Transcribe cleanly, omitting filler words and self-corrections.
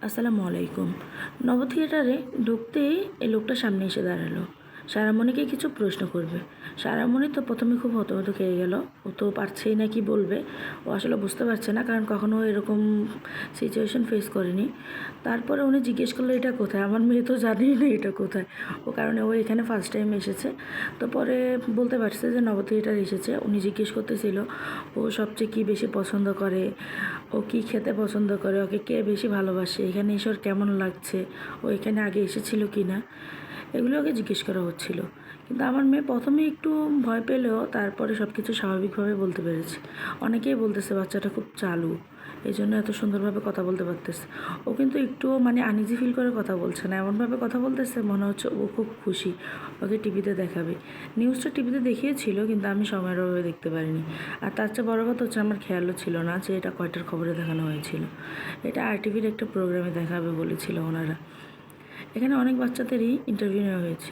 আসসালামু আলাইকুম। নব থিয়েটারে ঢুকতেই এই লোকটা সামনে এসে দাঁড়ালো। সারামণিকে কিছু প্রশ্ন করবে। সারামণি তো প্রথমে খুব হতহত খেয়ে গেল। ও তো পারছেই না কি বলবে। ও আসলে বুঝতে পারছে না, কারণ কখনো এরকম সিচুয়েশন ফেস করেনি। তারপরে উনি জিজ্ঞেস করলো, এটা কোথায়? আমার মেয়ে তো জানেই না এটা কোথায়। ও কারণে ও এখানে ফার্স্ট টাইম এসেছে। তো পরে বলতে পারছে যে নব থিয়েটার এসেছে। উনি জিজ্ঞেস করতেছিল ও সবচেয়ে কী বেশি পছন্দ করে, ও কী খেতে পছন্দ করে, ওকে কে বেশি ভালোবাসে, এখানে এসে ওর কেমন লাগছে, ও এখানে আগে এসেছিল কি না, এগুলো ওকে জিজ্ঞেস করা হচ্ছিল। কিন্তু আমার মেয়ে প্রথমে একটু ভয় পেলেও তারপরে সব কিছু স্বাভাবিকভাবে বলতে পেরেছে। অনেকেই বলতেছে বাচ্চাটা খুব চালু, এই জন্য এত সুন্দরভাবে কথা বলতে পারতেছে। ও কিন্তু একটুও আনইজি ফিল করে কথা বলছে না, এমনভাবে কথা বলতেছে মনে হচ্ছে ও খুব খুশি, ওকে টিভিতে দেখাবে। নিউজটা টিভিতে দেখিয়েছিল, কিন্তু আমি সময়ের অভাবে দেখতে পারিনি। আর তার চেয়ে বড় কথা হচ্ছে আমার খেয়ালও ছিল না যে এটা কয়টার খবরে দেখানো হয়েছিল। এটা আরটিভির একটা প্রোগ্রামে দেখাবে বলেছিল ওনারা। এখানে অনেক বাচ্চাদেরই ইন্টারভিউ নেওয়া হয়েছে।